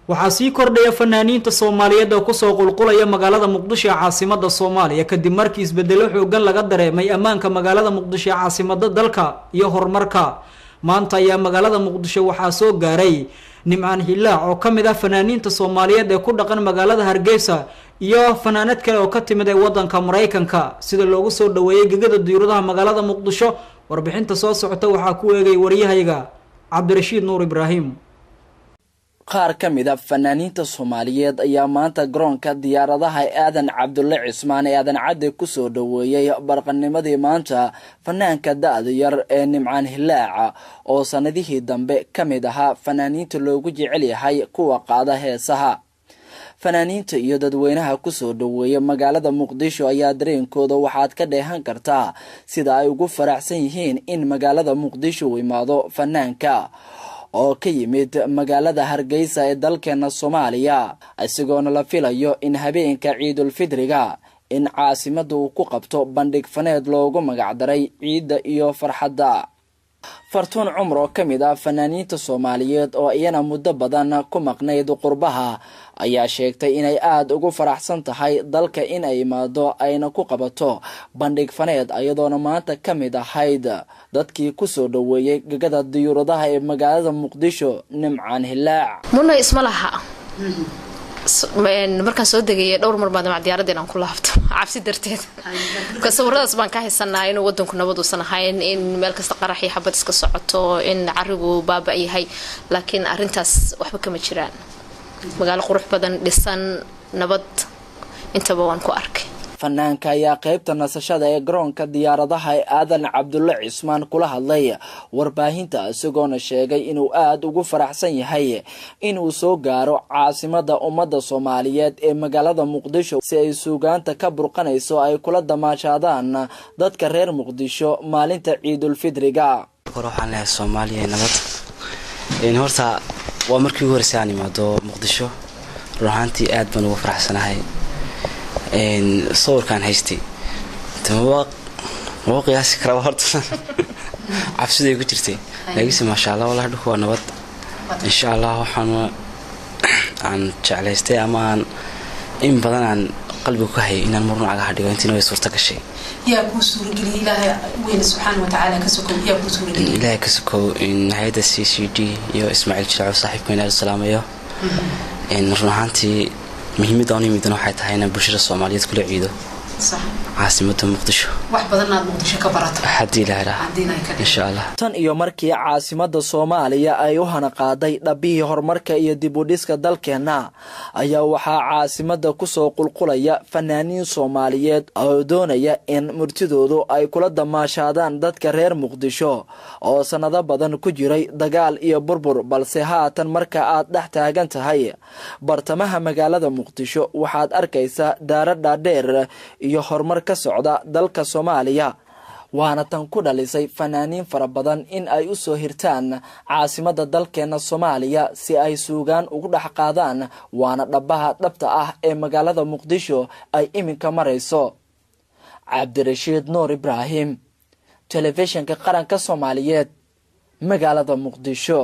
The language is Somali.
waxaa sii kordhaya fanaaniinta Soomaaliyeed oo ku soo qulqulaya magaalada Muqdisho ee caasimadda Soomaaliya kadib markii isbedelo xooggan laga dareemay ammaanka magaalada Muqdisho ee caasimadda dalka iyo horumarka. maanta ayaa magaalada Muqdisho waxaa soo gaaray Nimcaan Hilaac oo kamid ah fanaaniinta Soomaaliyeed ee ku dhaqan magaalada Hargeysa iyo fanaanad kale oo ka timid wadanka Mareykanka sida loogu soo dhaweeyay gegada diyaaradaha magaalada Muqdisho. warbixinta soo socota waxaa ku eegay wariyahayga Cabdirashiid Nuur Ibraahim. qaar ka mid ah fanaaniinta Soomaaliyeed ayaa maanta garoonka diyaaradaha Aadan Cabdulle Cismaan ee Aadan Cadde ku soo dhaweeyay barqanimadii maanta fanaanka da'da yar ee Nimcaan Hilaac oo sanadihii dambe ka mid ahaa fanaaniinta loogu jecel yahay kuwa qaada heesaha. fanaaniinta iyo dadweynaha ku soo dhaweeyay magaalada Muqdisho ayaa dareenkooda waxaad ka dheehan kartaa sida ay ugu faraxsan yihiin in magaalada Muqdisho uu imaado fanaanka oo ka yimid magaalada Hargeysa ee dalkeena Soomaaliya isagoona la filayo in habeenka Ciidul Fidriga in caasimada uu ku qabto bandhig faneed loogu magac daray ciida iyo farxadda. Fartuun Cumar oo kamid ah fanaaniinta Soomaaliyeed oo iyana muddo badan ku maqnayd qurbaha ayaa sheegtay inay aad ugu faraxsan tahay dalka in ay imaado ayna ku qabato bandhig faneed ayadoona maanta kamid ahayd dadkii ku soo dhaweeyay gegada diyaaradaha ee magaalada Muqdisho. Nimcaan Hilaac muna isma laha markaan soo degay dhowr mar baad diyaarada inaan ku laabto cabsi darteed ka sawiradaas baan ka haysanaa in wadanku nabad uusan ahayn in meel kasta qarax iyo xabad iska socoto in carigu baaba yahay laakiin arintaas waxba kama jiraan magaalo qurux badan dhisan nabad intaba waan ku arkay. fanaanka ayaa qaybta nasashada ee garoonka diyaaradaha Aadan Cabdulle Cismaan kula hadlay warbaahinta isagoona sheegay inuu aad ugu faraxsan yahay inuu soo gaaro caasimada ummadda Soomaaliyeed ee magaalada Muqdisho si ay suugaanta ka burqanayso ay kula damaashadaan dadka reer Muqdisho maalinta Ciidul Fidriga. waxaan leeyahay Soomaaliya nabad in horta waa markii ugu horeysay aan imaado Muqdisho ruuxantii aad baan ugu faraxsanahay صور كان هيستي تمام قياسي كرا horta cabsiday ku jirtay laakiin ma sha Allah wallahi dhuko nabad insha Allah waxaan aan jeclaystay ama in badan aan qalbiga ku hayay inaan marno aga hadhigo intii way suurta gashay yaa ku suurageliye Ilaahay weyn subhanahu wa ta'ala ka soo yaa ku suurageliye Ilaahay ka soo in hay'adda CCD iyo Ismaaciil Jilaaw saaxiibkayna salaamayo in ruuxantii muhiimada aan imidna waxay tahay in bulshada Soomaaliyeed kula ciido صح caasimada Muqdisho wax badan aad Muqdisho ka barato hadii la helo insha Allah. tan iyo markii caasimada Soomaaliya ay u hana qaaday dhabihii horumarka iyo dib u dhiska dalkeena ayaa waxaa caasimada ku soo qulqulaya fanaaniin Soomaaliyeed oo doonaya in murtidoodu ay kula damaashadaan dadka reer Muqdisho oo sanado badan ku jiray dagaal iyo burbur balse haatan marka aad dhex taagan tahay bartamaha magaalada Muqdisho waxaad arkaysaa daarada dheer iyo horumar ka socda dalka Soomaaliya waana tan ku dhalisay fanaaniin fara badan in ay u soo hirtaan caasimada dalkeena Soomaaliya si ay suugaan ugu dhax qaadaan waana dhabaha dhabta ah ee magaalada Muqdisho ay iminka marayso. Cabdirashiid Nuur Ibraahim, telefishinka qaranka Soomaaliyeed, magaalada Muqdisho.